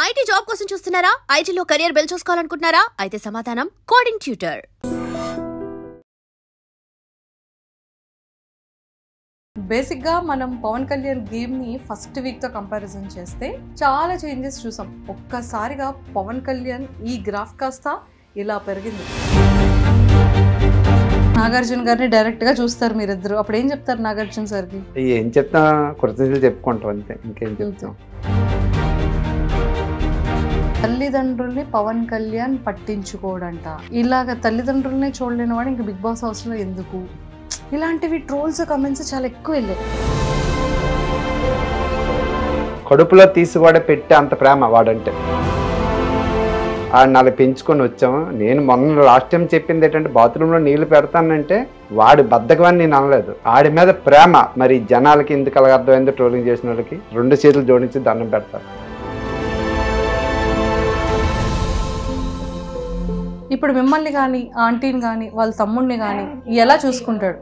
IT job కోసం చూస్తున్నారా? ఐటీలో కెరియర్ బిల్డ్ చేసుకోవాలనుకుంటున్నారా? అయితే సమాధానం కోడింగ్ ట్యూటర్. బేసిక్గా మనం పవన్ కళ్యాణ్ గేమ్ని ఫస్ట్ వీక్తో కంపారిజన్ చేస్తే చాలా చేంజెస్ చూసాం. ఒక్కసారిగా పవన్ కళ్యాణ్ ఈ గ్రాఫ్ కాస్త ఇలా పెరిగింది. నాగార్జున గారిని డైరెక్ట్గా చూస్తారు మీరిద్దరు, అప్పుడు ఏం చెప్తారు నాగార్జున సార్కి? ఏం చెప్తా, కృతజ్ఞతలు చెప్పుకుంటాం అంతే, ఇంకేం చెప్తాం. తల్లిదండ్రుల్ని పవన్ కళ్యాణ్ పట్టించుకోడంట. ఇలాగ తల్లిదండ్రుల్ని చూడలేని వాడు ఇంక బిగ్ బాస్ హౌస్లో ఎందుకు? ఇలాంటివి ట్రోల్స్ కమెంట్స్ చాలా ఎక్కువ వెళ్ళాయి. కడుపులో తీసుకోవడే పెట్టే అంత ప్రేమ వాడంటే. ఆడిని అలా పెంచుకొని వచ్చాము. నేను మొన్న లాస్ట్ టైం చెప్పింది ఏంటంటే, బాత్రూంలో నీళ్లు పెడతానంటే వాడి బద్దకమని నేను అనలేదు, ఆడి మీద ప్రేమ. మరి జనాలకి ఎందుకు అలాగ అర్థమైందో, ట్రోలింగ్ చేసిన వాళ్ళకి 2 చేతులు జోడించి దండం పెడతారు. ఇప్పుడు మిమ్మల్ని కానీ, ఆంటీని కానీ, వాళ్ళ తమ్ముడిని కానీ ఎలా చూసుకుంటాడు?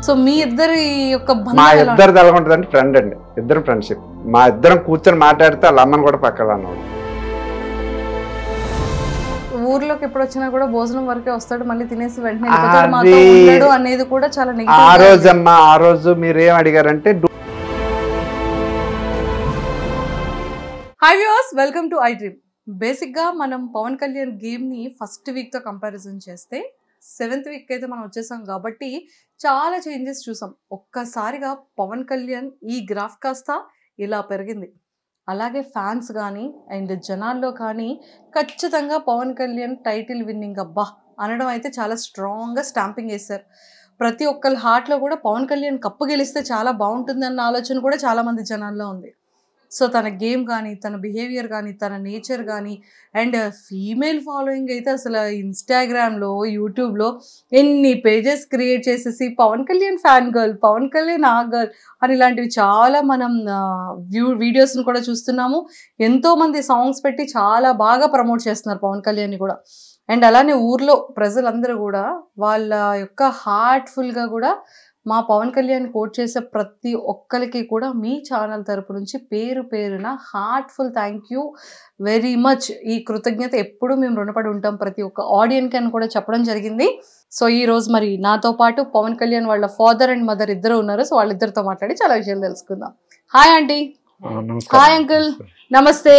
సో మీ ఇద్దరి యొక్క మా ఇద్దరు ఎలా ఉంటుందంటే ఫ్రెండ్ అండి, ఇద్దరు ఫ్రెండ్షిప్. మా ఇద్దరం కూర్చొని మాట్లాడితే వాళ్ళ అమ్మని కూడా పక్కన అన్నవాడు. ఊర్లోకి ఎప్పుడు వచ్చినా కూడా భోజనం వరకే వస్తాడు, మళ్ళీ తినేసి వెంటనే వెళ్ళిపోతాడు, మాతో ఉండడు అనేది కూడా చాలా నెగటివ్. ఆ రోజు మీరు ఏం అడిగారంటే, hi viewers, welcome to I dream. బేసిక్గా మనం పవన్ కళ్యాణ్ గేమ్ని ఫస్ట్ వీక్తో కంపారిజన్ చేస్తే 7th వీక్ అయితే మనం వచ్చేసాం కాబట్టి చాలా చేంజెస్ చూసాం. ఒక్కసారిగా పవన్ కళ్యాణ్ ఈ గ్రాఫ్ కాస్త ఇలా పెరిగింది. అలాగే ఫ్యాన్స్ కానీ అండ్ జనాల్లో కానీ ఖచ్చితంగా పవన్ కళ్యాణ్ టైటిల్ విన్నింగ్ అబ్బా అనడం అయితే చాలా స్ట్రాంగ్గా స్టాంపింగ్ వేశారు. ప్రతి ఒక్కరి హార్ట్లో కూడా పవన్ కళ్యాణ్ కప్పు గెలిస్తే చాలా బాగుంటుంది అన్న ఆలోచన కూడా చాలామంది జనాల్లో ఉంది. సో తన గేమ్ కానీ, తన బిహేవియర్ కానీ, తన నేచర్ కానీ అండ్ ఫీమేల్ ఫాలోయింగ్ అయితే అసలు ఇన్స్టాగ్రామ్లో, యూట్యూబ్లో ఎన్ని పేజెస్ క్రియేట్ చేసేసి పవన్ కళ్యాణ్ ఫ్యాన్ గర్ల్, పవన్ కళ్యాణ్ ఆ గర్ల్ అని ఇలాంటివి చాలా మనం వీడియోస్ని కూడా చూస్తున్నాము. ఎంతోమంది సాంగ్స్ పెట్టి చాలా బాగా ప్రమోట్ చేస్తున్నారు పవన్ కళ్యాణ్ని కూడా. అండ్ అలానే ఊర్లో ప్రజలందరూ కూడా వాళ్ళ యొక్క హార్ట్ఫుల్గా కూడా మా పవన్ కళ్యాణ్ కోట్ చేసే ప్రతి ఒక్కరికి కూడా మీ ఛానల్ తరపు నుంచి పేరు పేరున heartful thank you very much. ఈ కృతజ్ఞత ఎప్పుడూ మేము రుణపడి ఉంటాం ప్రతి ఒక్క ఆడియన్కి అని కూడా చెప్పడం జరిగింది. సో ఈ రోజు మరి నాతో పాటు పవన్ కళ్యాణ్ వాళ్ళ ఫాదర్ అండ్ మదర్ ఇద్దరు ఉన్నారు. సో వాళ్ళిద్దరితో మాట్లాడి చాలా విషయాలు తెలుసుకుందాం. Hi aunty. Hi uncle. నమస్తే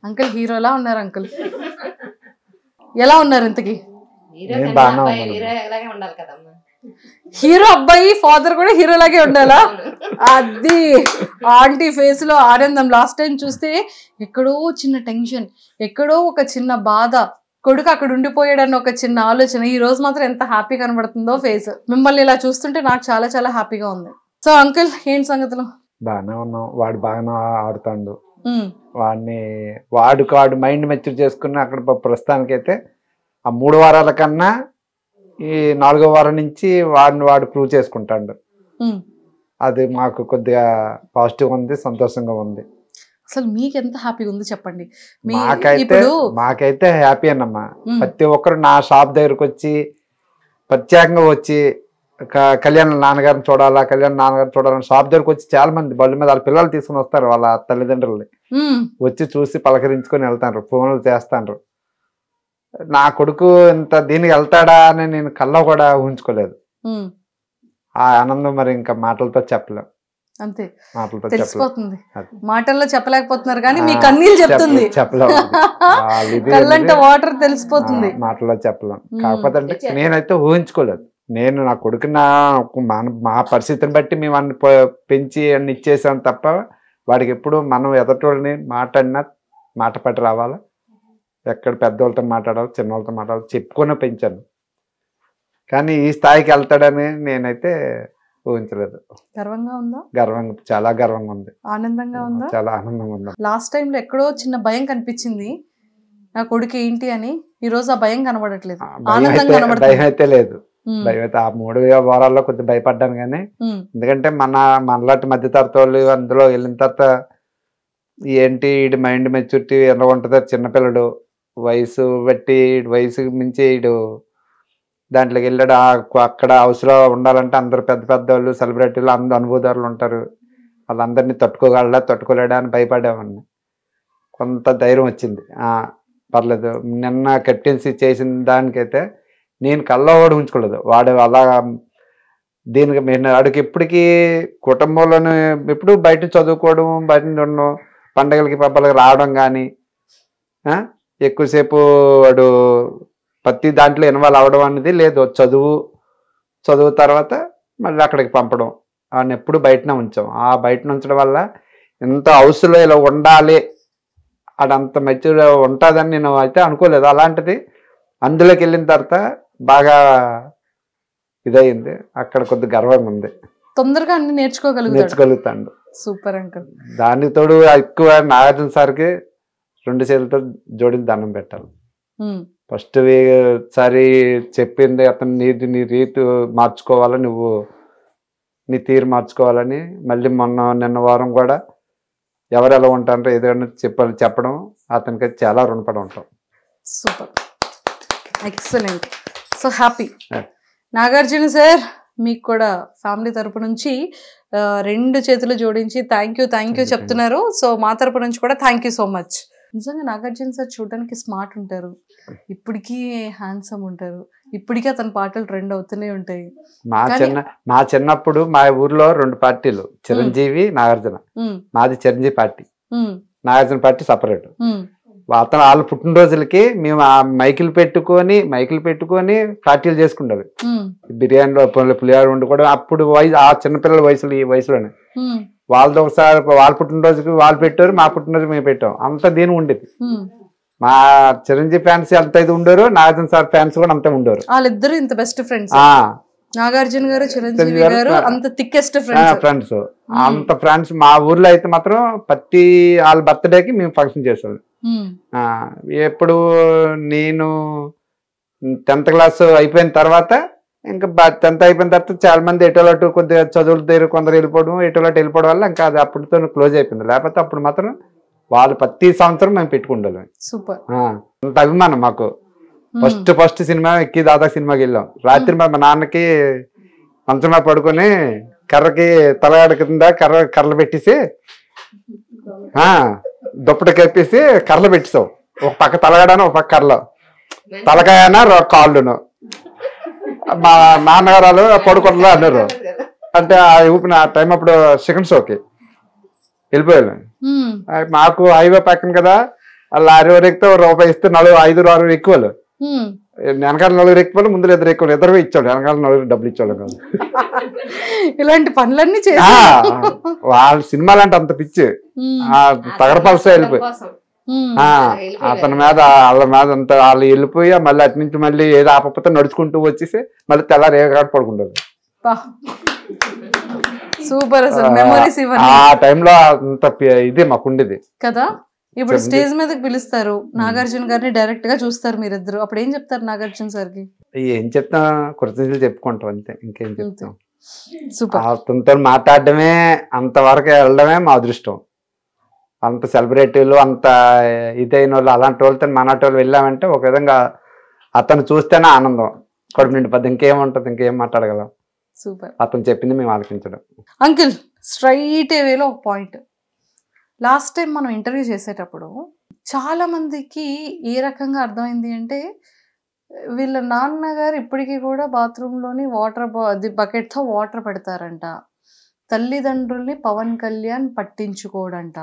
అంకుల్. హీరోలా ఉన్నారు అంకుల్, ఎలా ఉన్నారు ఇంతకీ? హీరో అబ్బాయి ఫాదర్ కూడా హీరోలాగే ఉండాలా? అది ఆంటీ ఫేస్ లో ఆనందం. లాస్ట్ టైం చూస్తే ఎక్కడో చిన్న టెన్షన్, ఎక్కడో ఒక చిన్న బాధ, కొడుకు అక్కడ ఉండిపోయాడన్న ఒక చిన్న ఆలోచన. ఈ రోజు మాత్రం ఎంత హ్యాపీ కనబడుతుందో ఫేస్. మిమ్మల్ని ఇలా చూస్తుంటే నాకు చాలా చాలా హ్యాపీగా ఉంది. సో అంకుల్ ఏంటి సంగతులు? బాగానే ఉన్నాం. వాడు బాగానే ఆడుతాడు. వాడు మైండ్ మెచ్యూర్ చేసుకుని అక్కడ ప్రస్తుతానికైతే ఆ 3 వారాల కన్నా ఈ 4వ వారం నుంచి వాడు ప్రూవ్ చేసుకుంటాడు. అది మాకు కొద్దిగా పాజిటివ్ ఉంది, సంతోషంగా ఉంది. అసలు మీకు ఎంత హ్యాపీగా ఉంది చెప్పండి. మాకైతే హ్యాపీ అన్నమ్మా. ప్రతి ఒక్కరు నా షాప్ దగ్గరకు వచ్చి ప్రత్యేకంగా వచ్చి కళ్యాణ్ నాన్నగారిని చూడాలని షాప్ దగ్గరకు వచ్చి చాలా మంది బళ్ళు మీద వాళ్ళ పిల్లలు తీసుకుని వస్తారు, వాళ్ళ తల్లిదండ్రుల్ని వచ్చి చూసి పలకరించుకొని వెళ్తారు, ఫోన్లు చేస్తాను. నా కొడుకు ఇంత దీనికి వెళ్తాడా అని నేను కల్లో కూడా ఊహించుకోలేదు. ఆ ఆనందం మరి ఇంకా మాటలతో చెప్పలేం. అంతే, తెలిసిపోతుంది. మాటల్లో చెప్పలేకపోతున్నారు కానీ మీ కన్నీళ్ళు చెప్తుంది, కళ్ళంట వాటర్ తెలిసిపోతుంది, మాటల్లో చెప్పలేం. కాకపోతే అంటే నేనైతే ఊహించుకోలేదు. నేను నా కొడుకు మా పరిస్థితిని బట్టి మేము అన్ని పెంచి అన్ని ఇచ్చేసాం తప్ప వాడికి ఎప్పుడు మనం ఎదటోళ్ళని మాట్లాడినా మాట పట్టి రావాలా, ఎక్కడ పెద్దవాళ్ళతో మాట్లాడాలి, చిన్నవాళ్ళతో మాట్లాడాలి చెప్పుకొని పెంచాను. కానీ ఈ స్థాయికి వెళ్తాడని నేనైతే ఊహించలేదు. గర్వంగా ఉందా? చాలా గర్వంగా ఉంది. ఆనందంగా ఉందా? చాలా ఆనందంగా ఉంది. లాస్ట్ టైంలో ఎక్కడో చిన్న భయం కనిపించింది నా కొడుకు ఏంటి అని. ఈ రోజు ఆ భయం కనబడట్లేదు, భయం అయితే లేదు. భయం అయితే ఆ 3 వారాల్లో కొద్దిగా భయపడ్డాను కానీ, ఎందుకంటే మనలాంటి మధ్యతరగతి వాళ్ళు అందులో వెళ్ళిన తర్వాత ఏంటి వీడి మైండ్ మెచ్యూరిటీ ఎలా ఉంటుందో, చిన్నపిల్లడు వయసు బట్టి వయసుకు మించి వీడు దాంట్లోకి వెళ్ళాడు. అక్కడ హౌస్లో ఉండాలంటే అందరు పెద్ద పెద్ద వాళ్ళు, సెలబ్రిటీలు, అందరు అనుభవదారులు ఉంటారు. వాళ్ళందరినీ తట్టుకోగలడా తట్టుకోలేడా అని భయపడేవాడిని. కొంత ధైర్యం వచ్చింది. పర్లేదు, నిన్న కెప్టెన్సీ చేసిన దానికైతే నేను కల్లో కూడా ఉంచుకోలేదు. వాడు అలా దీనికి నేను వాడికి ఎప్పటికీ కుటుంబంలోనే ఎప్పుడు బయట చదువుకోవడం, బయట ఉండడం, పండగలకి పబ్బలకి రావడం కానీ ఎక్కువసేపు వాడు ప్రతి దాంట్లో ఇన్వాల్వ్ అవ్వడం అనేది లేదు. చదువు తర్వాత మళ్ళీ అక్కడికి పంపడం, వాడిని ఎప్పుడు బయటనే ఉంచాం. ఆ బయట ఉంచడం వల్ల ఇంత హౌస్లో ఇలా ఉండాలి, అదంత మెచ్యూర్ ఉంటుందని నేను అయితే అనుకోలేదు. అలాంటిది అందులోకి వెళ్ళిన తర్వాత బాగా ఇదయింది. అక్కడ కొద్ది గర్వంగా ఉంది. తొందరగా అన్ని నేర్చుకోగలుగుతాడు. Super uncle. దానికి తోడు ఎక్కువ నాగార్జున సార్కి 2 చేతులతో జోడించి దండం పెట్టాలి. ఫస్ట్ సారి చెప్పింది అతను నీ రీతి మార్చుకోవాలని, నువ్వు నీ తీరు మార్చుకోవాలని. మళ్ళీ నిన్న వారం కూడా ఎవరు ఎలా ఉంటారో ఏదైనా చెప్పడం అతనికి చాలా రుణపడి ఉంటాం. Super, excellent, so happy. Nagarjuna sir, మీకు కూడా ఫ్యామిలీ తరపు నుంచి 2 చేతులు జోడించి థ్యాంక్ యూ చెప్తున్నారు. సో మా తరపు నుంచి కూడా థ్యాంక్ యూ సో మచ్. నిజంగా నాగార్జున సార్ చూడడానికి స్మార్ట్ ఉంటారు, ఇప్పటికీ హ్యాండ్సమ్ ఉంటారు, ఇప్పటికీ అతని పాటలు ట్రెండ్ అవుతూనే ఉంటాయి. మా చిన్నప్పుడు మా ఊర్లో 2 పార్టీలు, చిరంజీవి, నాగార్జున. మాది Chiranjeevi party, Nagarjuna party separate. అతను వాళ్ళ పుట్టినరోజులకి మేము ఆ మైకులు పెట్టుకొని పార్టీలు చేసుకుంటారు. బిర్యానీలో పులిహార వండుకోవడం. అప్పుడు ఆ చిన్నపిల్లల వయసులో, ఈ వయసులోనే వాళ్ళతో ఒకసారి వాళ్ళ పుట్టినరోజుకి వాళ్ళు పెట్టారు, మా పుట్టినరోజు మేము పెట్టాం. అంత దీని ఉండేది. మా చిరంజీవి ఫ్యాన్స్ ఎంత ఇది ఉండరు, నాగార్జున సార్ ఫ్యాన్స్ కూడా అంతే ఉండరు. వాళ్ళిద్దరు ఇంత బెస్ట్ ఫ్రెండ్స్. నాగార్జున గారు, చిరంజీవి గారు అంత థిక్కెస్ట్ ఫ్రెండ్స్. అంత ఫ్రెండ్స్. మా ఊర్లో అయితే మాత్రం ప్రతి వాళ్ళ బర్త్డేకి మేము ఫంక్షన్ చేసేవాళ్ళం. ఎప్పుడు నేను 10th క్లాస్ అయిపోయిన తర్వాత, ఇంకా 10th అయిపోయిన తర్వాత చాలా మంది ఎటోలటు కొద్దిగా చదువుల దగ్గర కొందరు వెళ్ళిపోవడం వల్ల ఇంకా అది అప్పటితో క్లోజ్ అయిపోయింది. లేకపోతే అప్పుడు మాత్రం వాళ్ళు ప్రతి సంవత్సరం మేము పెట్టుకుంటాం. సూపర్, అంత అభిమానం మాకు. ఫస్ట్ సినిమా ఎక్కి దాదా సినిమాకి వెళ్ళాం. రాత్రి మా నాన్నకి మంచం మీద పడుకొని కర్రకి తలగాడ కింద కర్రలు పెట్టేసి దుప్పటి కప్పేసి కర్రలు పెట్టేసాం. ఒక పక్క తలగాడను, ఒక పక్క కర్రలు, తలకాయన కాళ్ళును. మా నాన్నగారు పడుకోవట్లే అన్నారు. అంటే ఆ ఊపిన ఆ టైం అప్పుడు సెకండ్ షోకి వెళ్ళిపోయాను. మాకు హైవే పక్కన కదా, లారీ వారు ఎక్కితే రూపాయి ఇస్తే 5-6 ఎక్కువలు, వెనకాల 4 ఎక్కువలు, ముందు 2 ఎక్కువలు, 2 ఇచ్చాడు. వెనకాల 4 డబ్బులు ఇచ్చాడు కాదు. ఇలాంటి పనులన్నీ వాళ్ళ సినిమాలు అంటే అంత పిచ్చి. తగడపలస వెళ్ళిపోయి అతని మీద వాళ్ళ మీద అంత వాళ్ళు వెళ్ళిపోయి మళ్ళీ అటు నుంచి మళ్ళీ ఏదో ఆపకపోతే నడుచుకుంటూ వచ్చేసి మళ్ళీ తెల్లారి ఏ కాడ పడుకుంటారు. సూపర్. ఆ టైంలో అంత ఇది మాకుండేది కదా. ఇప్పుడు స్టేజ్ మీదకి పిలుస్తారు, నాగార్జున గారిని డైరెక్ట్ గా చూస్తారు మీరిద్దరు, అప్పుడు ఏం చెప్తారు నాగార్జున సార్ కి? ఏం చెప్తాం, కృతజ్ఞతలు చెప్పుకుంటాం అంతే, ఇంకేం చెప్తాం. అతనితో మాట్లాడడమే, అంతవరకు వెళ్ళడమే మా అదృష్టం. అంత సెలబ్రిటీలు, అంత ఇదైన వాళ్ళు, అలాంటి వాళ్ళతో మనటి వాళ్ళు వెళ్ళామంటే ఒక విధంగా అతను చూస్తేనే ఆనందం, కడుపు నిండిపోద్ది. ఇంకేముంటుంది, ఇంకేం మాట్లాడగలం. సూపర్. అతను చెప్పింది మేము ఆలోచించడం. అంకిల్, స్ట్రైట్ వేలో ఒక పాయింట్. లాస్ట్ టైం మనం ఇంటర్వ్యూ చేసేటప్పుడు చాలా మందికి ఏ రకంగా అర్థమైంది అంటే, వీళ్ళ నాన్నగారు ఇప్పటికీ కూడా బాత్రూంలోని బకెట్తో వాటర్ పెడతారంట, తల్లిదండ్రుల్ని పవన్ కళ్యాణ్ పట్టించుకోడంట.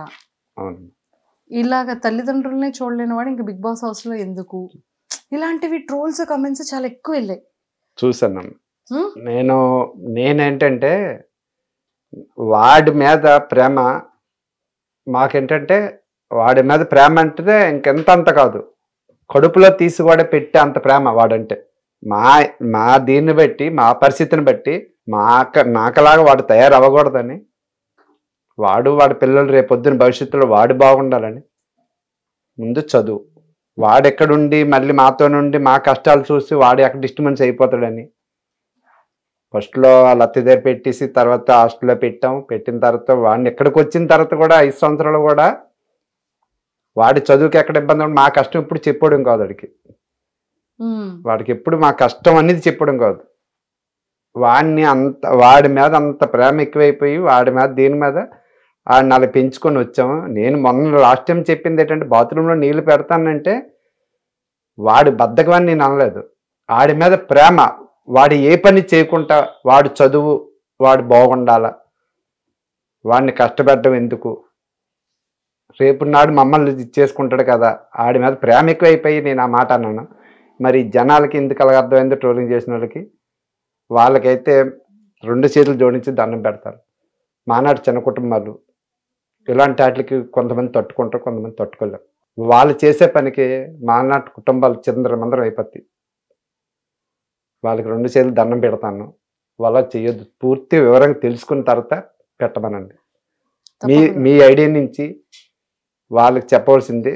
ఇలాగ తల్లిదండ్రుల్ని చూడలేని వాడు ఇంక బిగ్ బాస్ హౌస్ లో ఎందుకు? ఇలాంటివి ట్రోల్స్, కమెంట్స్ చాలా ఎక్కువ వెళ్ళాయి. చూసాను. నేనేంటంటే వాడి మీద ప్రేమ, మాకేంటంటే వాడి మీద ప్రేమ అంటే ఇంకెంత అంత కాదు, కడుపులో తీసి కూడా పెట్టే అంత ప్రేమ వాడంటే. మా దీన్ని బట్టి, మా పరిస్థితిని బట్టి నాకలాగా వాడు తయారవ్వకూడదని, వాడి పిల్లలు రేపొద్దున భవిష్యత్తులో వాడు బాగుండాలని ముందు చదువు. వాడెక్కడుండి మళ్ళీ మాతో నుండి మా కష్టాలు చూసి వాడు ఎక్కడ డిస్టర్బెన్స్ అయిపోతాడని ఫస్ట్లో వాళ్ళ అత్త దగ్గర పెట్టేసి తర్వాత హాస్టల్లో పెట్టిన తర్వాత వాడిని ఎక్కడికి వచ్చిన తర్వాత కూడా 5 సంవత్సరాలు కూడా వాడి చదువుకి ఎక్కడ ఇబ్బంది, మా కష్టం ఎప్పుడు చెప్పడం కాదు వాడికి ఎప్పుడు మా కష్టం అనేది చెప్పడం కాదు. వాడి మీద అంత ప్రేమ ఎక్కువైపోయి వాడి మీద దీని మీద ఆడిని అలా పెంచుకొని వచ్చాము. నేను మొన్న లాస్ట్ టైం చెప్పింది ఏంటంటే బాత్రూంలో నీళ్లు పెడతానంటే వాడి బద్ధకమని నేను అనలేదు. వాడి మీద ప్రేమ, వాడు ఏ పని చేయకుండా వాడు చదువు వాడు బాగుండాల, వాడిని కష్టపెట్టడం ఎందుకు, రేపు నాడు మమ్మల్ని చేసుకుంటాడు కదా, ఆడి మీద ప్రేమ ఎక్కువైపోయి నేను ఆ మాట అన్నాను. మరి జనాలకి ఎందుకు అలాగ అర్థమైందో ట్రోలింగ్ చేసిన వాళ్ళకి, వాళ్ళకైతే 2 చేతులు జోడించి దండం పెడతారు. మానాడు చిన్న కుటుంబాలు ఇలాంటి వాటికి కొంతమంది తట్టుకుంటారు, కొంతమంది తట్టుకోలేరు. వాళ్ళు చేసే పనికి మానాటి కుటుంబాలు చిందరమందరం అయిపోతాయి. వాళ్ళకి 2 చేతులు దండం పెడతాను. వాళ్ళ చేయొద్దు. పూర్తి వివరంగా తెలుసుకున్న తర్వాత పెట్టమనండి. మీ ఐడియా నుంచి వాళ్ళకి చెప్పవలసింది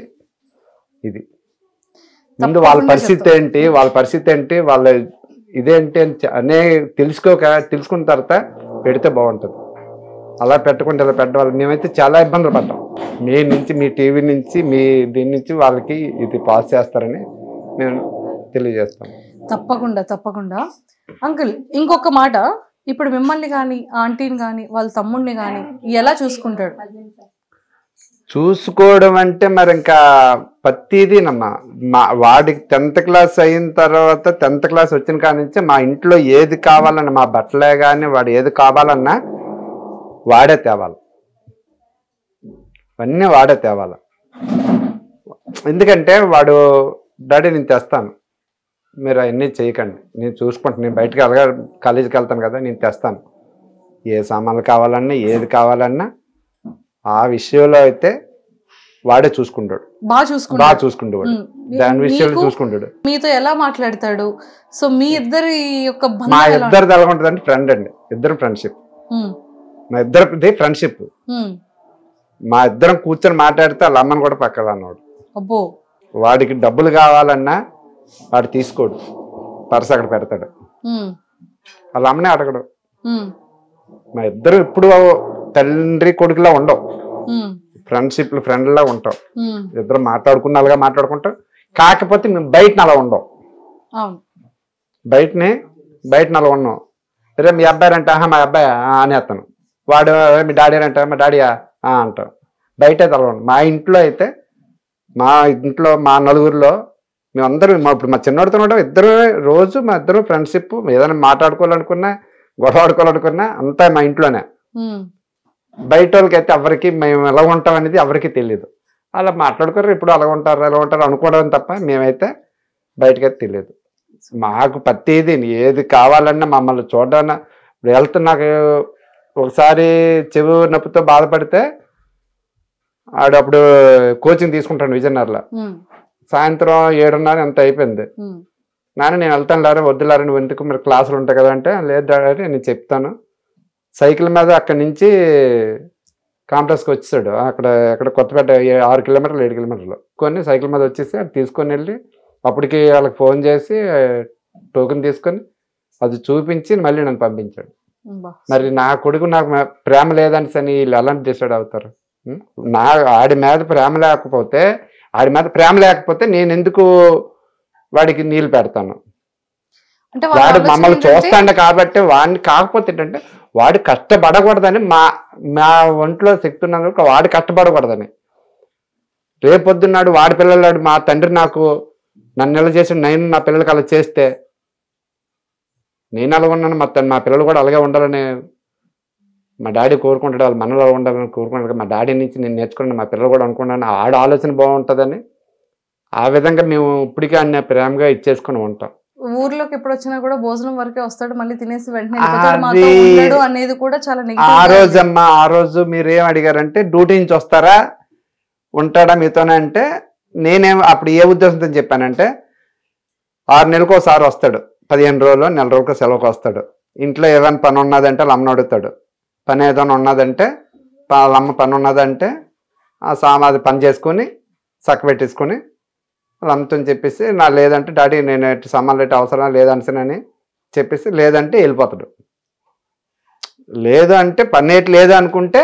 ఇది. ముందు వాళ్ళ పరిస్థితి ఏంటి, వాళ్ళ ఇదేంటి అనే తెలుసుకున్న తర్వాత పెడితే బాగుంటుంది. అలా పెట్టకుండా ఇలా పెట్టడం మేమైతే చాలా ఇబ్బందులు పడ్డాం. మీ టీవీ నుంచి మీ దీని నుంచి వాళ్ళకి ఇది పాస్ చేస్తారని నేను తెలియజేస్తాను. తప్పకుండా అంకుల్, ఇంకొక మాట, ఇప్పుడు మిమ్మల్ని కానీ ఆంటీని కానీ వాళ్ళ తమ్ముడిని కానీ ఎలా చూసుకుంటాడు? చూసుకోవడం అంటే మరి ఇంకా ప్రతిదీనమ్మా. వాడికి 10th క్లాస్ అయిన తర్వాత 10th క్లాస్ వచ్చిన కాడి నుంచి మా ఇంట్లో ఏది కావాలన్నా, మా బట్టలే కానీ వాడు ఏది కావాలన్నా వాడే తేవాలి, అన్నీ వాడే తేవాలి. ఎందుకంటే వాడు డాడీ నేను తెస్తాను, మీరు అవన్నీ చేయకండి, నేను చూసుకుంటాను, నేను బయటకు కాలేజీకి వెళ్తాను కదా, నేను తెస్తాను, ఏ సామాన్లు కావాలన్నా ఏది కావాలన్నా ఆ విషయంలో అయితే వాడే చూసుకుంటాడు, బాగా చూసుకుంటాడు. దాని విషయంలో చూసుకుంటాడు. మీతో ఎలా మాట్లాడతాడు? సో మీ ఇద్దరి యొక్క మా ఇద్దరిది ఎలా ఉంటుంది అంటే ఫ్రెండ్ అండి, ఇద్దరు ఫ్రెండ్షిప్. మా ఇద్దరిది ఫ్రెండ్షిప్. మా ఇద్దరం కూర్చొని మాట్లాడితే వాళ్ళ అమ్మని కూడా పక్కన అన్నాడు. వాడికి డబ్బులు కావాలన్నా వాడు తీసుకోడు, పర్స్ అక్కడ పెడతాడు, వాళ్ళ అమ్మనే అడగడు. మా ఇద్దరు ఇప్పుడు తండ్రి కొడుకులా ఉండవు, ఫ్రెండ్షిప్ ఫ్రెండ్లా ఉంటాం. ఇద్దరు మాట్లాడుకున్న అలాగా మాట్లాడుకుంటాం. కాకపోతే మేము బయటని అలా ఉండవు, బయటని అలా ఉన్నాం. రే మీ అబ్బాయి అంటే మా అబ్బాయి అనేస్తాను, వాడు మీ డాడీ అంటే మా డాడీయా అంటాం. బయట అయితే అలా ఉండవు. మా ఇంట్లో మా నలుగురిలో మేమందరూ ఇప్పుడు మా చిన్నోడితో ఉండడం ఇద్దరు రోజు మా ఇద్దరు ఫ్రెండ్షిప్. ఏదైనా మాట్లాడుకోవాలనుకున్నా గొడవ ఆడుకోవాలనుకున్నా అంతా మా ఇంట్లోనే. బయట వాళ్ళకి అయితే ఎవరికి మేము ఎలా ఉంటాం అనేది ఎవరికి తెలియదు. అలా మాట్లాడుకోరు, ఇప్పుడు అలా ఉంటారు అనుకోవడం తప్ప మేమైతే బయటకైతే తెలియదు. మాకు ప్రతిదీ ఏది కావాలన్నా మమ్మల్ని చూడాలన్నా, ఇప్పుడు వెళ్తే నాకు ఒకసారి చెవి నొప్పితో బాధపడితే ఆడు అప్పుడు కోచింగ్ తీసుకుంటాను విజయనగరంలో. సాయంత్రం 7:30 ఎంత అయిపోయింది. నేను వెళ్తాను లేరా, వద్దులారా, నువ్వు ఎందుకు, మీరు క్లాసులు ఉంటాయి కదా అంటే, లేదు డాడీ నేను చెప్తాను. సైకిల్ మీద అక్కడి నుంచి కాంప్లెక్స్కి వచ్చేసాడు. అక్కడ కొత్తపేట 6 కిలోమీటర్లు 7 కిలోమీటర్లు కొన్ని సైకిల్ మీద వచ్చేసి అది తీసుకొని వెళ్ళి అప్పటికి వాళ్ళకి ఫోన్ చేసి టోకెన్ తీసుకొని అది చూపించి మళ్ళీ నన్ను పంపించాడు. మరి నా కొడుకు నాకు ప్రేమ లేదని సని వీళ్ళు ఎలాంటి డిసైడ్ అవుతారు? ఆడి మీద ప్రేమ లేకపోతే నేను ఎందుకు వాడికి నీళ్ళు పెడతాను? వాడు మమ్మల్ని చూస్తాడు కాబట్టి వాడిని. కాకపోతే ఏంటంటే వాడు కష్టపడకూడదని, మా ఒంట్లో శక్తి ఉన్నందుకు వాడు కష్టపడకూడదని. రేపొద్దున్నాడు వాడి పిల్లలు, మా తండ్రి నన్ను ఎలా చేసి నేను నా పిల్లలకి అలా చేస్తే నేను అలా ఉన్నాను, మా పిల్లలు కూడా అలాగే ఉండాలని మా డాడీ కోరుకుంటాడు, వాళ్ళ మనలో ఉండాలని కోరుకుంటాడు. మా డాడీ నుంచి నేను నేర్చుకున్నాను, మా పిల్లలు కూడా అనుకున్నాను ఆడ ఆలోచన బాగుంటుందని. ఆ విధంగా మేము ఇప్పటికే అన్న ప్రేమగా ఇచ్చేసుకుని ఉంటాం. ఊర్లోకి ఎప్పుడు వచ్చినా కూడా భోజనం వరకే వస్తాడు, మళ్ళీ తినేసి వెంటనే అనేది కూడా చాలా ఆ రోజు మీరేం అడిగారంటే డ్యూటీ నుంచి వస్తారా ఉంటాడా మీతోనే అంటే, నేనేం అప్పుడు ఏ ఉద్దేశంతో చెప్పానంటే 6 నెలలకు ఒకసారి వస్తాడు, 15 రోజులు నెల రోజులకు సెలవుకి వస్తాడు. ఇంట్లో ఏదైనా పని ఉన్నదంటే వాళ్ళ అమ్మని అడుగుతాడు, పని ఏదైనా ఉన్నదంటే వాళ్ళ అమ్మ పని ఉన్నదంటే ఆ సామాది పని చేసుకొని చక్క పెట్టేసుకొని వాళ్ళ అమ్మతో చెప్పేసి లేదంటే డాడీ నేను సామాన్లు అయితే అవసరం లేదనిసనని చెప్పేసి లేదంటే వెళ్ళిపోతాడు. లేదు అంటే పని ఏంటి లేదు అనుకుంటే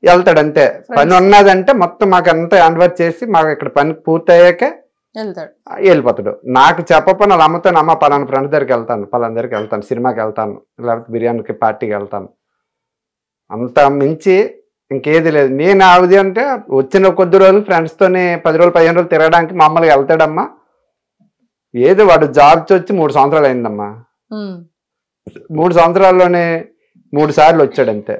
వెళ్తాడు అంతే. పని ఉన్నదంటే మొత్తం మాకు అంతా హ్యాండ్ఓవర్ చేసి మాకు ఇక్కడ పని పూర్తయ్యాకే వెళ్ళిపోతాడు. నాకు చెప్పకపోయినా వాళ్ళ అమ్మతో అమ్మ పలానా ఫ్రెండ్స్ దగ్గరికి వెళ్తాను, సినిమాకి వెళ్తాను, లేకపోతే బిర్యానీకి పార్టీకి వెళ్తాను. అంత మించి ఇంకేది లేదు. నేను ఆవిది అంటే వచ్చిన కొద్ది రోజులు ఫ్రెండ్స్తోనే 10 రోజులు 15 రోజులు తిరగడానికి మామూలుగా వెళ్తాడమ్మా. ఏదో వాడు జాబ్కి వచ్చి 3 సంవత్సరాలు అయిందమ్మా. 3 సంవత్సరాల్లోనే 3 సార్లు వచ్చాడు అంతే.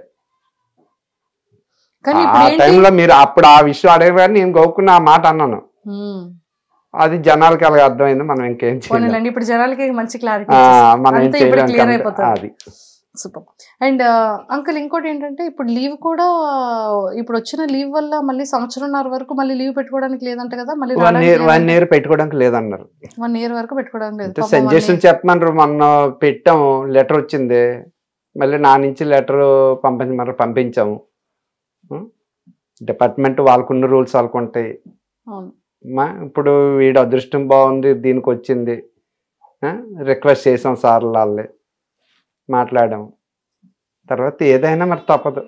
ఆ టైంలో మీరు అప్పుడు ఆ విషయం అడగగానే నేను గౌక్కున్న ఆ మాట అన్నాను. అది జనాలకి అలాగే అర్థమైంది. మనం ఇంకేం చేయాలి, ఇప్పుడు జనాలకి మంచి క్లారిటీ మనం ఏం క్లియర్ అయిపోతుంది. అది సూపర్. అండ్ అంకుల్ ఇంకోటి ఏంటంటే ఇప్పుడు లీవ్ కూడా ఇప్పుడు వచ్చిన లీవ్ వల్ల మళ్ళీ 1.5 వరకు మళ్ళీ లీవ్ పెట్టుకోవడానికి లేదంట కదా, మళ్ళీ 1 year పెట్టుకోవడానికి లేదన్నారు. 1 year వరకు పెట్టుకోవడానికి లేదు. సజెషన్ చెప్పమన్నారు. మొన్న పెట్టాము, లెటర్ వచ్చింది, మళ్ళీ నా నుంచి లెటర్ పంపించాము. డిపార్ట్మెంట్ వాళ్ళకున్న రూల్స్ వాళ్ళకు ఉంటాయి. ఇప్పుడు వీడు అదృష్టం బాగుంది దీనికి వచ్చింది, రిక్వెస్ట్ చేసాం సార్లు వాళ్ళే మాట్లాడాము. తర్వాత ఏదైనా మరి తప్పదు.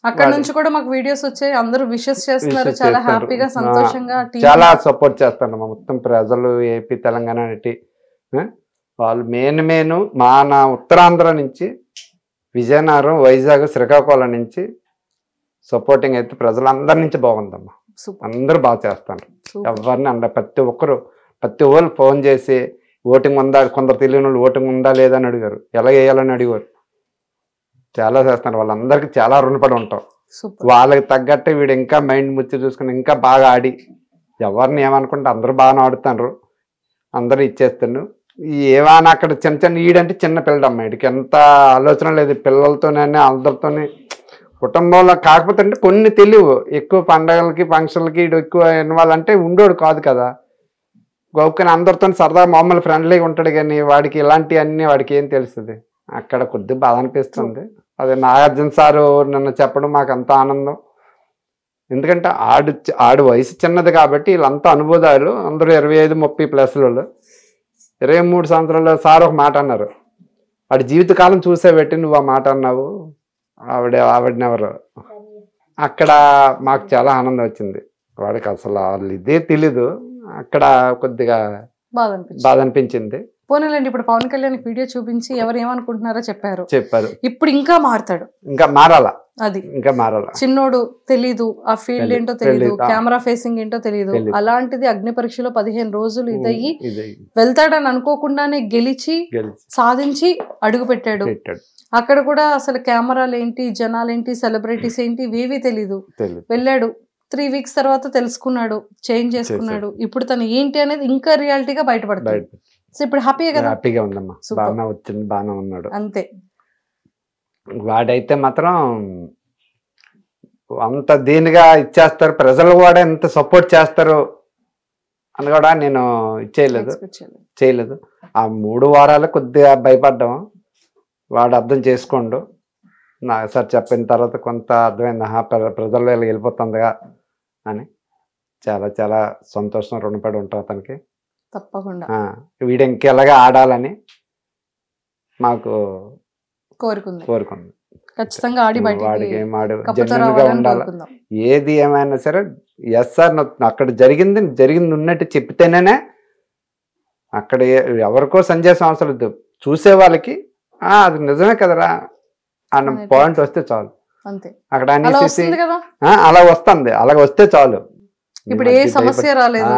అక్కడ నుంచి కూడా మాకు వీడియోస్ వచ్చాయి, అందరూ విషెస్ చేస్తున్నారు, చాలా హ్యాపీగా సంతోషంగా చాలా సపోర్ట్ చేస్తాను మొత్తం ప్రజలు, ఏపీ తెలంగాణ అనేటి వాళ్ళు. మెయిన్ నా ఉత్తరాంధ్ర నుంచి, విజయనగరం, వైజాగ్, శ్రీకాకుళం నుంచి సపోర్టింగ్ అయితే ప్రజలందరి నుంచి బాగుందమ్మా. అందరూ బాగా చేస్తాను. ఎవరిని ప్రతి ఒక్కరు ఫోన్ చేసి ఓటింగ్ ఉందా, కొందరు తెలియని వాళ్ళు ఓటింగ్ ఉందా లేదా అని అడిగారు, ఎలా వేయాలని అడిగారు. చాలా చేస్తాను. వాళ్ళందరికీ చాలా రుణపడి ఉంటాం. వాళ్ళకి తగ్గట్టు వీడు ఇంకా మైండ్ ముచ్చి చూసుకుని ఇంకా బాగా ఆడి, ఎవరిని ఏమనుకుంటే అందరూ బాగా ఆడుతున్నారు, అందరూ ఇచ్చేస్తాను. ఏమైనా అక్కడ చిన్న ఈడంటే చిన్న పిల్లడమ్మ, వీడికి ఎంత ఆలోచన లేదు పిల్లలతోనే అందరితోనే కుటుంబంలో. కాకపోతే అంటే కొన్ని తెలియవు, ఎక్కువ పండగలకి ఫంక్షన్లకి ఎక్కువ ఇన్వాల్వ్ అంటే ఉండోడు కాదు కదా. గౌక్కని అందరితో సరదా మామూలు ఫ్రెండ్లీగా ఉంటాడు, కానీ వాడికి ఇలాంటివన్నీ వాడికి ఏం తెలుస్తుంది. అక్కడ కొద్దిగా బాధ అనిపిస్తుంది. అదే నాగార్జున సారు నన్ను చెప్పడం మాకు అంత ఆనందం. ఎందుకంటే ఆడు వయసు చిన్నది కాబట్టి వీళ్ళంతా అనుభూతాలు, అందరూ 25-30+ వాళ్ళు. 23 సంవత్సరాలు సార్ ఒక మాట అన్నారు, వాడి జీవితకాలం చూసే పెట్టి నువ్వు ఆ మాట అన్నావు, ఆవిడనెవరు. అక్కడ మాకు చాలా ఆనందం వచ్చింది. వాడికి అసలు వాళ్ళు ఇదే తెలీదు, అక్కడ కొద్దిగా బాధ అనిపించింది. పోనీలేండి, ఇప్పుడు పవన్ కళ్యాణ్ వీడియో చూపించి ఎవరు ఏమనుకుంటున్నారో చెప్పారు. ఇప్పుడు ఇంకా మారుతాడు, ఇంకా మారాలా, అది ఇంకా మారాలా. చిన్నోడు తెలీదు, ఆ ఫీల్డ్ ఏంటో తెలీదు, కెమెరా ఫేసింగ్ ఏంటో తెలీదు. అలాంటిది అగ్ని పరీక్షలో 15 రోజులు ఇదయ్యి వెళ్తాడని అనుకోకుండానే గెలిచి సాధించి అడుగు పెట్టాడు. అక్కడ కూడా అసలు కెమెరాలు ఏంటి, జనాలేంటి, సెలబ్రిటీస్ ఏంటి ఇవేవి తెలీదు. వెళ్ళాడు, 3 weeks తర్వాత తెలుసుకున్నాడు, చేంజ్ చేసుకున్నాడు. ఇప్పుడు తను ఏంటి అనేది ఇంకా రియాలిటీగా బయటపడుతుంది. సో ఇప్పుడు హ్యాపీగా కదా, హ్యాపీగా ఉందమ్మా, బాగా వచ్చింది, బాగా ఉన్నాడు అంతే. వాడైతే మాత్రం అంత దీనిగా ఇచ్చేస్తారు, ప్రజలు కూడా ఎంత సపోర్ట్ చేస్తారు అని కూడా నేను చేయలేదు. ఆ 3 వారాలు కొద్దిగా భయపడ్డాం, వాడు అర్థం చేసుకోండు. సార్ చెప్పిన తర్వాత కొంత అర్థమైంది, ప్రజల్లో వెళ్ళిపోతుందిగా అని. చాలా చాలా సంతోషం, రుణపడి ఉంటాం అతనికి. తప్పకుండా వీడు ఇంకెలాగా ఆడాలని మాకు కోరుకుంది. ఖచ్చితంగా ఆడి వాడికి ఏం జెన్యున్గా ఉండాలి. ఏది ఏమైనా సరే ఎస్ సార్ అక్కడ జరిగింది ఉన్నట్టు చెప్తేనే, అక్కడ ఎవరికో సందేశం అవసరం లేదు, చూసే వాళ్ళకి అది నిజమే కదరా అన్న పాయింట్ వస్తే చాలు. అక్కడ అలా వస్తుంది, అలాగ వస్తే చాలు. ఇప్పుడు ఏ సమస్య రాలేదు.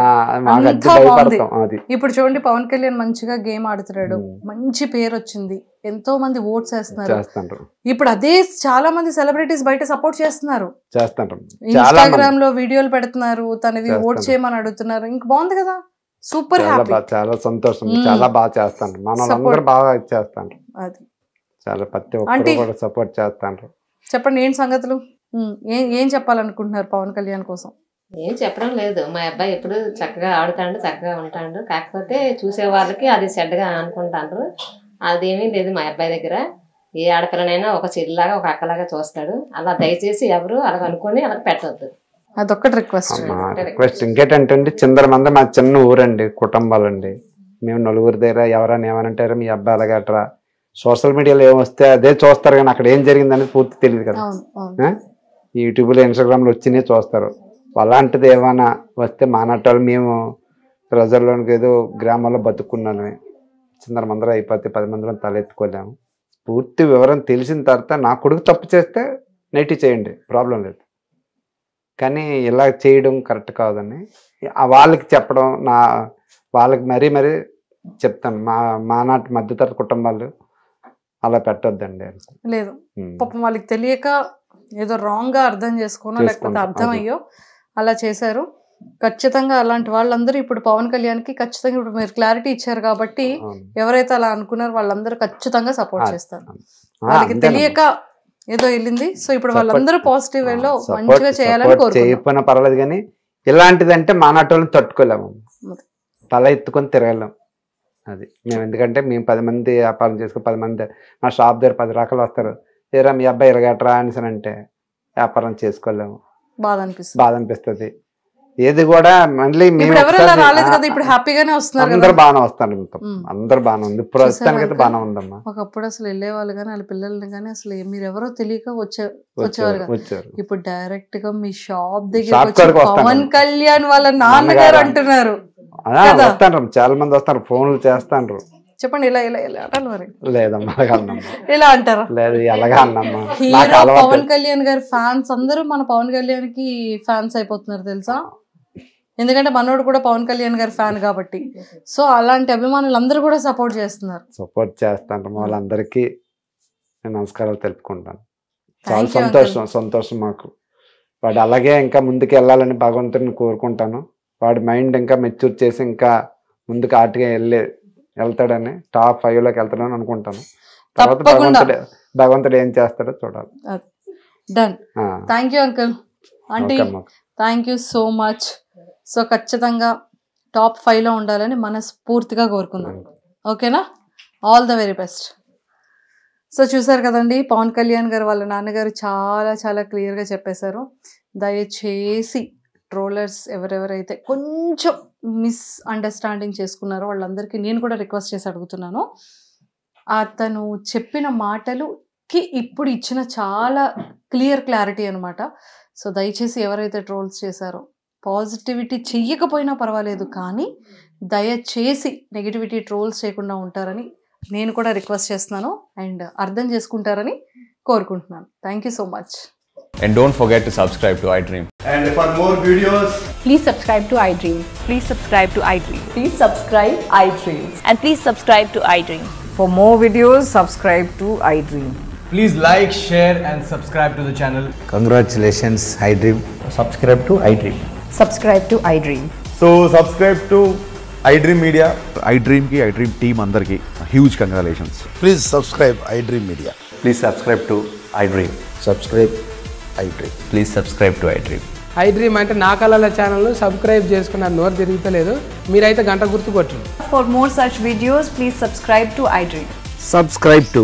ఇప్పుడు చూడండి, పవన్ కళ్యాణ్ మంచిగా గేమ్ ఆడుతున్నాడు, మంచి పేరు వచ్చింది, ఎంతో మంది ఓట్స్ వేస్తున్నారు. ఇప్పుడు అదే చాలా మంది సెలబ్రిటీస్ బయట సపోర్ట్ చేస్తున్నారు, ఇన్స్టాగ్రామ్ లో వీడియోలు పెడుతున్నారు, తనవి ఓట్ చేయమని అడుగుతున్నారు. ఇంక బాగుంది కదా, సూపర్ హ్యాపీ, చాలా సంతోషం. చాలా బాగా చేస్తాను, మనోళ్ళందరూ బాగా చేస్తాను. అది చాలా ప్రతి ఒక్కరు కూడా సపోర్ట్ చేస్తాను. చెప్పండి ఏంటి సంగతులు, ఏం చెప్పాలనుకుంటున్నారు పవన్ కళ్యాణ్ కోసం? ఏం చెప్పడం లేదు, మా అబ్బాయి ఎప్పుడు చక్కగా ఆడుతాడు, చక్కగా ఉంటాడు. కాకపోతే చూసే వాళ్ళకి అది చెడ్డగా అనుకుంటారు, అదేమీ లేదు మా అబ్బాయి దగ్గర. ఏ ఆడపిల్లనైనా ఒక చెల్లిలాగా ఒక అక్కలాగా చూస్తాడు. అలా దయచేసి ఎవరు అలా అనుకుని అలా పెట్టద్దు, అదొక్కటి రిక్వెస్ట్. ఇంకేంటంటే చిందరమంది మా చిన్న ఊరండి, కుటుంబాలండి. మేము 4 దగ్గర ఎవరైనా ఏమనంటారు మీ అబ్బాయి అలాగట్రా, సోషల్ మీడియాలో ఏమొస్తే అదే చూస్తారు, కానీ అక్కడ ఏం జరిగిందనేది పూర్తి తెలియదు కదా. యూట్యూబ్లో, ఇన్స్టాగ్రామ్లో వచ్చినే చూస్తారు. అలాంటిది ఏమైనా వస్తే మానట్టాలు మేము ప్రజల్లోనికి ఏదో గ్రామాల్లో బతుకున్నాను, చిందరమందరూ అయిపోతే 10 మందిలో తలెత్తుకోలేము. పూర్తి వివరం తెలిసిన తర్వాత నా కొడుకు తప్పు చేస్తే నెగిటివ్ చేయండి, ప్రాబ్లం లేదు. కానీ ఇలా చేయడం కరెక్ట్ కాదని వాళ్ళకి చెప్పడం, వాళ్ళకి మరీ చెప్తాను. మా నాటి మధ్యతరగతి కుటుంబాలు అలా పెట్టొద్దండి. లేదు, పాపం వాళ్ళకి తెలియక ఏదో రాంగ్గా అర్థం చేసుకోనో లేకపోతే అర్థమయ్యో అలా చేశారు. ఖచ్చితంగా అలాంటి వాళ్ళందరూ ఇప్పుడు పవన్ కళ్యాణ్కి ఖచ్చితంగా ఇప్పుడు మీరు క్లారిటీ ఇచ్చారు కాబట్టి ఎవరైతే అలా అనుకున్నారో వాళ్ళందరూ ఖచ్చితంగా సపోర్ట్ చేస్తారు. వాళ్ళకి తెలియక ఏదో వెళ్ళింది. సో ఇప్పుడు వాళ్ళందరూ పాజిటివ్ వేలో మంచిగా చేయాలని కోరుకుంటున్నాం. పర్వాలేదు, కానీ ఇలాంటిదంటే మా నాటి వాళ్ళని తట్టుకోలేము, తల ఎత్తుకొని తిరగలేం. అది మేము ఎందుకంటే మేము 10 మంది వ్యాపారం చేసుకుని 10 మంది మా షాప్ దగ్గర 10 రకాలు వస్తారు. ఏరా మీ అబ్బాయి ఇరగట్రా అనేసి అంటే వ్యాపారం చేసుకోలేము, బాధ అనిపిస్తుంది. ఏది కూడా మళ్ళీ అందరూ బాగానే వస్తారు, అందరు బాగానే ఉంది. ఇప్పుడు ప్రస్తుతానికైతే బాగానే ఉందమ్మా. ఒకప్పుడు అసలు వెళ్ళేవాళ్ళు కానీ వాళ్ళ పిల్లల్ని కానీ అసలు మీరు ఎవరో తెలియక వచ్చేవారు. ఇప్పుడు డైరెక్ట్ గా మీ షాప్ దగ్గర పవన్ కళ్యాణ్ వాళ్ళ నాన్నగారు అంటున్నారు. వస్తాను, చాలా మంది వస్తారు, ఫోన్లు చేస్తాను. చెప్పండి, ఇలా ఇలా ఇలా అంటారు మరి? లేదమ్మా, ఇలా అంటారా? లేదు, ఎలాగా అన్నమ్మా. హీరో పవన్ కళ్యాణ్ గారి ఫ్యాన్స్ అందరూ మన పవన్ కళ్యాణ్ కి ఫ్యాన్స్ అయిపోతున్నారు తెలుసా? ఎందుకంటే మనోడు కూడా పవన్ కళ్యాణ్ గారి ఫ్యాన్ కాబట్టి. సో అలాంటి అభిమానులు అందరూ కూడా సపోర్ట్ చేస్తున్నారు. సపోర్ట్ చేస్తాను, వాళ్ళందరికీ నేను నమస్కారాలు తెలుపుకుంటాను. చాలా సంతోషం మాకు. వాడు అలాగే ఇంకా ముందుకు వెళ్ళాలని భగవంతుడిని కోరుకుంటాను. వాడి మైండ్ ఇంకా మెచ్యూర్ చేసి ఇంకా ముందుకు ఆటగా వెళ్తాడని, టాప్ 5లోకి వెళ్తాడని అనుకుంటాను. తర్వాత భగవంతుడు ఏం చేస్తాడో చూడాలి. Done. Thank you uncle, aunty, thank you so much. So ఖచ్చితంగా టాప్ 5లో ఉండాలని మనస్ఫూర్తిగా కోరుకుందాం. ఓకేనా? All the very best. So చూసారు కదండి, పవన్ కళ్యాణ్ గారు వాళ్ళ నాన్నగారు చాలా చాలా క్లియర్గా చెప్పేశారు. దయచేసి ట్రోలర్స్ ఎవరెవరైతే కొంచెం మిస్అండర్స్టాండింగ్ చేసుకున్నారో వాళ్ళందరికీ నేను కూడా రిక్వెస్ట్ చేసి అడుగుతున్నాను. అతను చెప్పిన మాటలుకి ఇప్పుడు ఇచ్చిన చాలా క్లారిటీ అనమాట. సో దయచేసి ఎవరైతే ట్రోల్స్ చేశారో పాజిటివిటీ చెయ్యకపోయినా పర్వాలేదు, కానీ దయచేసి నెగిటివిటీ ట్రోల్స్ చేయకుండా ఉంటారని నేను కూడా రిక్వెస్ట్ చేస్తున్నాను అండ్ అర్థం చేసుకుంటారని కోరుకుంటున్నాను. Thank you so much. And don't forget to subscribe to iDream. And for more videos, please subscribe to iDream. Please subscribe to iDream. Please subscribe iDream. And please subscribe to iDream. For more videos, subscribe to iDream. please like, share and subscribe to the channel. Congratulations, iDream. Subscribe to iDream. Subscribe to iDream. So subscribe to iDream Media. iDream ki iDream team andarki huge congratulations. Please subscribe iDream Media. Please subscribe to iDream. Subscribe iDream. Please subscribe to iDream. iDream అంటే నా కళల channel subscribe చేసుకున్న నోరు తిరుగుతలేదు, మీరైతే గంట గుర్తు కొట్టండి. For more such videos, please subscribe to iDream. Subscribe to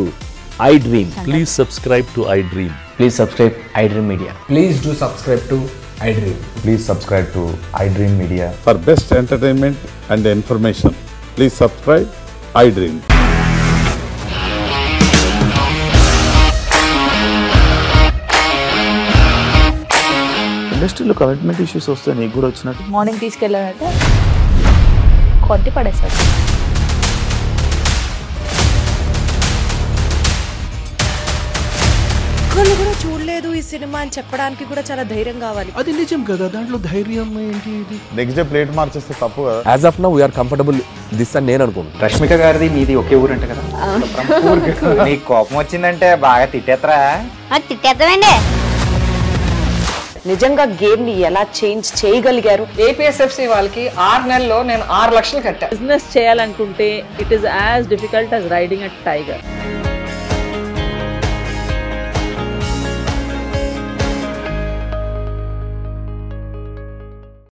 iDream. Please subscribe to iDream. Please subscribe iDream Media. Please do subscribe to iDream. Please subscribe to iDream Media. For best entertainment and information, please subscribe iDream. ఇండస్ట్రీలో commitment issues వస్తే నీకు కూడా వచ్చినట్టు morning తీసుకెళ్ళాడంటే కొట్టి పడేశాడు. ఒక్కళ్ళు కూడా చూడలేదు ఈ సినిమా అని చెప్పడానికి కూడా చాలా ధైర్యం కావాలి. అది నిజం కదా, దాంట్లో ధైర్యం ఏంటి? ఇది నెక్స్ట్ డే ప్లేట్ మార్చేస్తే తప్పు కదా. As of now we are comfortable this అని నేను అనుకుంటున్నాను. రష్మిక గారిది మీది ఒకే ఊరు అంటే కదా. నీకు కోపం వచ్చిందంటే బాగా తిట్టేత్తరా? తిట్టేద్దామండి. నిజంగా గేమ్ ని ఎలా చేంజ్ చేయగలిగారు? ఏపీఎస్ఎఫ్సి వాళ్ళకి 6 నెలల్లో నేను 6 లక్షలు కట్టా. బిజినెస్ చేయాలనుకుంటే it is as difficult as riding a tiger.